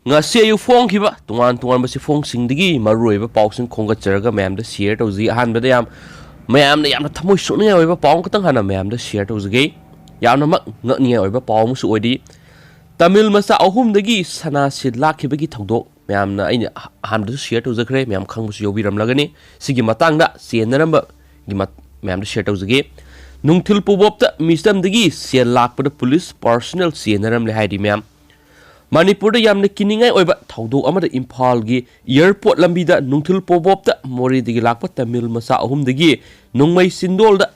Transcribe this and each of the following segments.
ngasi ayu phongkhiba tungan basi phongsingdagi maruiba pausing khongatjaraga mayamda share tawji ahanbada mayamna yamna thamoi sukningai oiba paung katang hana mayamda share tawjage yamna mak ngakningai oiba paung su oidi tamil masa ahumdagi sana sid lakhibagi thawdok mayamna aina ahanbada share tawjakre mayam khangbusu yobiramlagani sigi matangda senaramba gi mayamda share tawjage nungthil pubopta mistamdagi sel lakpada police personnel senaram le haidi mayam Manipur da yamna kiningai oiba thawdok amada Imphal gi airport lambida nungthil pobopta mori digi lakpa tamil masa ahum digi nungmai sindol da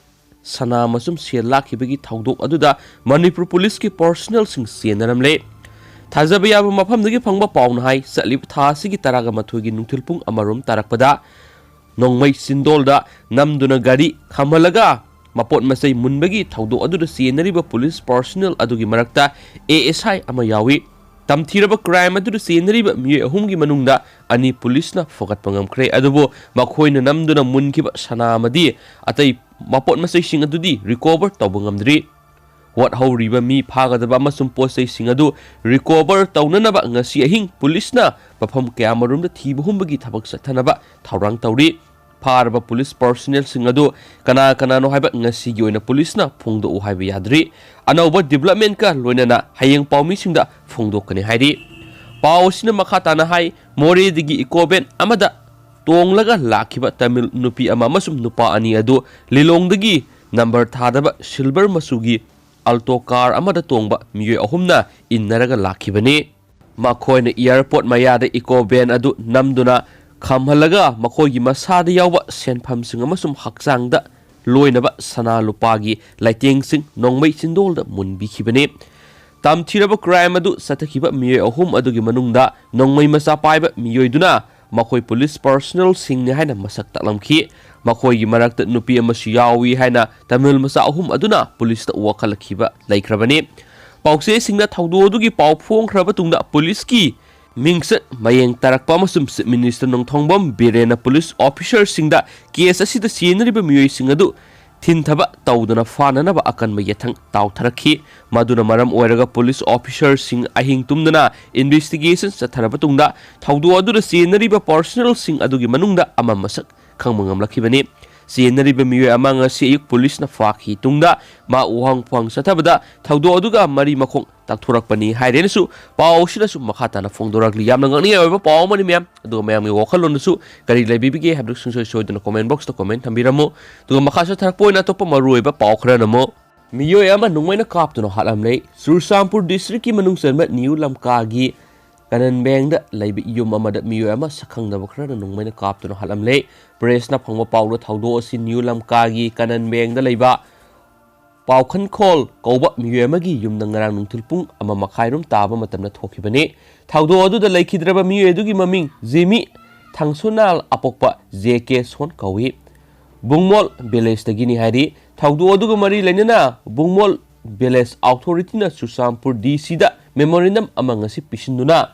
sana masum sel lakhibagi thawdok aduda Manipur police ki personnel sing senaram le thajaba yaba mafam dagi phangba pauna hai salib tha sigi taraga mathogi nungthil pung amarum tarakpada nongmai sindol da namduna gari khamalaga mapot masai munbagi thawdok aduda senariba police personnel adugi marakta ASI ama yawi tamthiraba crime adu senariba mi ahumgi manungda ani police na fokat pangam kre adubo makhoina namduna munkiba sana amadi atai mapot masai sing adudi recover tawbangamdri what how riba mi phagadaba masum posai sing adu recover tawnanaba ngasi ahing police na pafam kamarum da thibuhumbagi thabak sathanaba thaurang tawri Parba police personnel sing adu kana no haiba ngasi gi oina police na phungdo u haiba yadri anauba development ka loinana hayeng pawmi singda phungdo kani hairi paw sina makha tana hai more digi ikoben amada tonglaga lakhiba tamil nupi ama masum nupa ani adu lilong dagi number thadaba silver masugi alto car amada tongba miyoi ahumna innaraga lakhibani makhoina airport mayada ikoben adu namduna khamhalaga makhogi masada yawa senpham sing amasum hakchangda loinaba sana lupagi laiteng sing nongmai chindolda munbi khibane tamthiraba crime adu satakhiba miyoi ahum adugi manungda nongmai masa paiba miyoi duna makhoi police personnel sing ne haina masak taklamkhi makhogi marakta nupi amasu yawi haina tamil masa ahum aduna police ta wakalakhiba laikhrabani paukse singna thawdo adugi pau phongkhraba tungda police ki Mingset mayeng tarakpa amasum minister nongthongbam birena police officer singda case asida senariba miyoi singadu thinthaba tawduna fananaba akanma yathang tawtharakhi maduna maram oiraga police officer sing ahing tumdana investigation satharaba tungda thawdu adura senariba personnel sing adugi manungda ama masak khangmangam lakhibani senariba miyoi amanga seyuk police na fakhi tungda ma uhang phang sathabada thawdu aduga mari makhong takturakpani hairenasu pawsinasu makhatana phongdorakli yamna ngani oiba pawmani myam adu myam gi wakhalonsu kari laibibige habduk sungsoi soiduna comment box ta comment thambiramo du makhasa tharakpoina topa maruiba pawkhranamo miyoi ama nungmaina kaptuno halamlei sursampur district ki manung senba new lamka gi kanan bengda laibi yum amada miyoi ama sakhangdaba khrana nungmaina kaptuno halamlei press na phangwa pawlo thawdo si new lamka gi kanan bengda laiba Paukan call kauba miyamagi yumna ngarang nungtilpung ama makhairum taba matamna thokibane thawdo adu da laikhidraba miye dugi maming Jimmy Thangsunal apokpa JK Son kawi Bungmol village dagini hari thawdo adu ga mari lainana Bungmol village authority na Susampur DC da memorandum ama ngasi pisinduna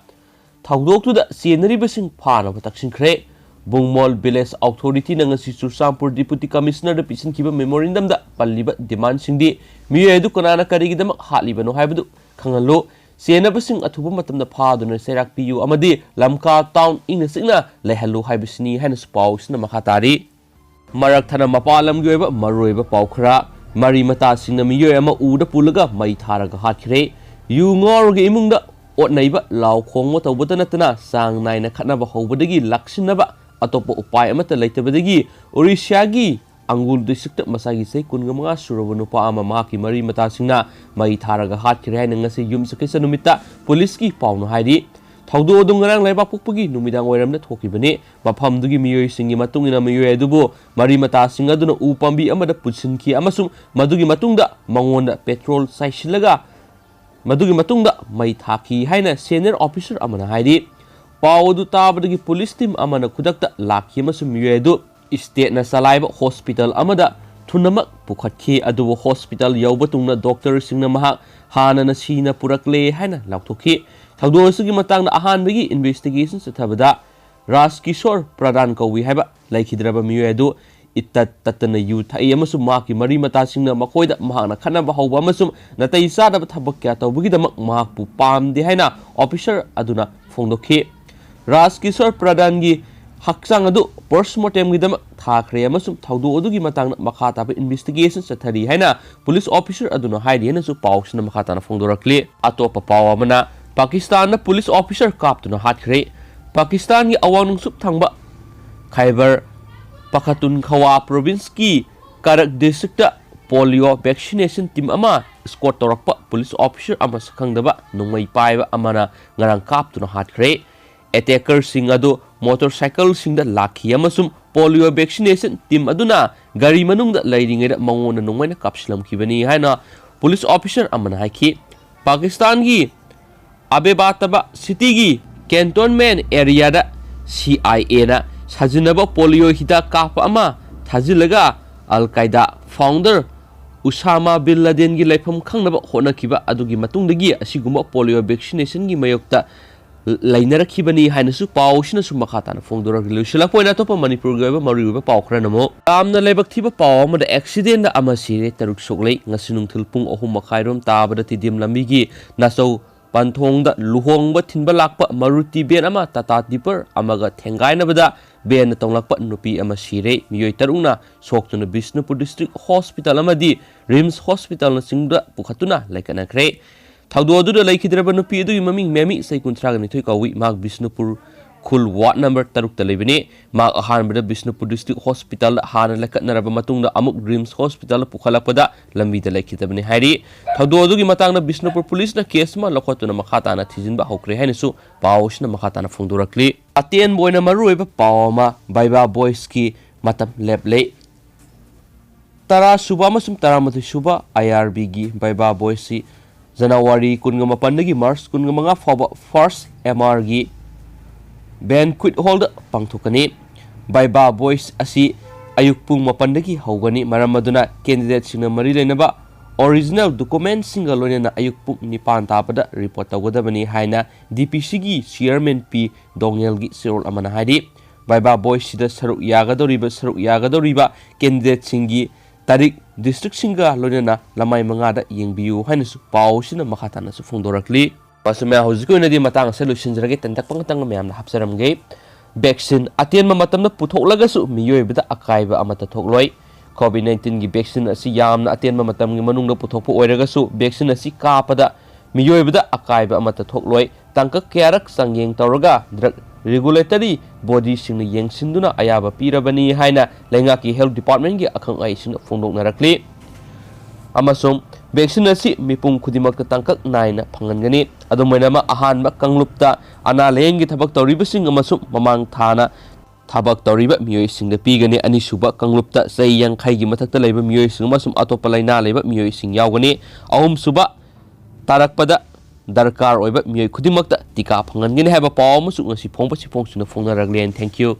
thawdo tu da senari basing phana bataksin khre Bungmol village authority na ngasi Susampur deputy commissioner da pisin kiba memorandum da palliba demand singdi miye du kanana karigidam haliba no haibdu khangalo sena basing athuba matamda phaduna serak piu amadi lamka town ing singna lehalu haibisni haina spaw sina makhatari marak thana mapalam gi oiba maroiba pawkhra mari mata singna miye ama uda pulaga mai tharaga hakhre yu ngor gi imungda otnaiba law khongmo tawbata natana sang naina khatnaba hobadagi laksinaba atopo upai amata laitabadagi Orissa gi Angul district masagi sei kungamanga surabanu pa ama maki mari mata singna mai tharaga hatkire haina ngasi yum sakesa numita police ki pawno hairi thawdo odungarang laiba pukpagi numidang oiramna thokibani mafamdugi miyoi singi matungina miyoi adubo mari mata singa duna upambi amada putsinki amasum madugi matungda mangonda petrol saisilaga madugi matungda mai thaki haina senior officer amana hairi Paudu tabadagi police team amana kudakta lakhi amasum miyoi state na salaiba hospital amada thunamak pukhatki adubo hospital yaubatungna doctor singna mahak hana na sina purakle haina laukthokhi thawdo sugi matangna ahanbagi investigation sathabada Raskishor Pradhan kawi haiba laikhidraba miyoi adu itat tatana yu thai amasum maki mari mata singna makoida mahakna khanaba hauba amasum natai sadaba thabak kya tawbagi damak mahakpu pamde haina officer aduna फोंदोखी Rajkishore प्रधानगी हक्चांग अदु postmortem Geedam थाखरे अमसुम थौदो अदुगी मतांग मखा ताब investigation चथरी हैना police officer अदुनो हाइदियन सु पाउसना मखा ताना फोंदोरक्ली अतोप पाव अमना पाकिस्तान पुलिस ऑफिसर कापतुना हातखरे पाकिस्तान की अवांग सुप थांबा खैबर पखतुनखवा प्रोविंस की Karak district polio vaccination team अमा स्क्वाड तौरप पुलिस ऑफिसर अमा सखंगदबा नुंगै पाइबा अमना ngarang कापतुना हातखरे अटैकर सिंह अदु मोटरसाइकिल सिंह लाखी अमसुम पोलियो वैक्सीनेशन टीम अदुना गाड़ी मनुंग लैरिंगै मंगोन नुंगैना कापसलमखिबनी हाइना पुलिस ऑफिसर अमना हाइखि पाकिस्तान की अबेबातबा सिटी की कैंटोनमेंट एरिया दा CIA ना साजिनबा पोलियो हिदा काप अमा थाजिलगा अल कायदा फाउंडर उसामा बिन लादेन की लाइफम खंगनबा होनखिबा अदुगी मतुंगदगी असिगुम्बा पोलियो वैक्सीनेशन की मयोक्ता लाइनरखिबनी हाइनसु पाउसिनसु मखाताना फोंदोरक लुसिला पोइना तोप मणिपुर गयबा मरुबा पाउखरनमो आमना लेबकथिबा पाउ अमदा एक्सीडेंट अमा सिरे तरुक सोगलै ngasiनुंगथुल पुंग 3 मखाइरोम ताबदा तिदिम लंबिगी नासौ पांथोंगदा लुहोंगबा थिनबा लाकपा मारुति बेन अमा टाटा दीपर अमगा थेंगाइनबदा बेन तोंगलाकपा नुपी अमा सिरे मियोय तरुंगना सोक्तुना बिष्णुपुर डिस्ट्रिक्ट हॉस्पिटल अमदी रिम्स हॉस्पिटल न सिंगदा पुखतुना लाइकनाखरे थौदो अदुदा लाइखिद्रबा नुपी अदुगी ममिंग मेमी सैकुंथ्रागा निथोय कौवी माग बिष्णुपुर खुल वार्ड नंबर 3 ता लेबने माग अहानबदा बिष्णुपुर डिस्ट्रिक्ट हॉस्पिटल हाना लकनरबा मतुंगदा अमुक ड्रीम्स हॉस्पिटल पुखलापदा लंबीदा लाइखिदबने हाइरी थौदो अदुगी मतंगना बिष्णुपुर पुलिस ना केस मा लखोतुना मखाताना थिजिनबा हौक्रे हाइनसु पाउसना मखाताना फोंदोरक्ली अतेन बोयना मरुएबा पावमा बाइबा बॉयज की मतम लेबले तरा सुबा मसुम तरा मथु सुबा IRB की बाइबा बॉयज जनवरी 19 मार्च 15 फाउबा फर्स्ट MR की बैंक्वेट हॉल पांथोकनी बाइबा बॉयज असी अयुक पुंग 4 हौगनी मरम अदुना कैंडिडेट सिंग मरी लेनबा ओरिजिनल डॉक्यूमेंट सिंग लोनेना अयुक पुंग 9 तापदा रिपोर्ट तौगदबनी हाइना DPC की चेयरमैन P दोंगेल की सिरोल अमना हाइदी बाइबा बॉयज सिदा सरुक यागदोरिबा कैंडिडेट सिंग की तारीख डिस्ट्रिक्ट सिंगा लोनेना लमाई मंगादा येंबियु हाइनसु पाउसिना मखातानासु फोंदोरक्ली पासमे हौजिकोइनदी मतांग से लुसिनजरगे तंतक पंगतंग म्यामना हापसरमगे वैक्सीन अतेन मतमना पुथोकलगसु मियोयबदा अकाइबा अमता थोकलोय COVID-19 की वैक्सीन असी यामना अतेन मतमगी मनुंगदा पुथोकपो ओइरगसु वैक्सीन असी कापदा मियोयबदा अकाइबा अमता थोकलोय तंक क्यारक संगेंग तौरगा ड्रग रेगुलेटरी बॉडी सिंग येंगसिंदुना अयाबा पीरबनी हाइना लेंगा की हेल्थ डिपार्टमेंट की अखंग आइसिंग फोंदोकनरक्ली अमसों वैक्सीन असी मिपुंग खुदिमक तंकक नाइना फंगनगनी अदुमैनामा अहानबा कंगलुप्ता अनालेंगी थबक तौरिबसिंग अमसों ममांग थाना थबक तौरिबा मियोयसिंग पीगनी अनिसुबा कंगलुप्ता चै 50 की मथक्ता लैबा मियोयसिंग अमसों अतोपा लाइना लैबा मियोयसिंग यावगनी अहुमसुबा तारकपदा दरकार ओइबा मियोय खुदिमक टीका फंगनगनी हैबा पाव अमसों ngasi फोंगनरगले थैंक यू।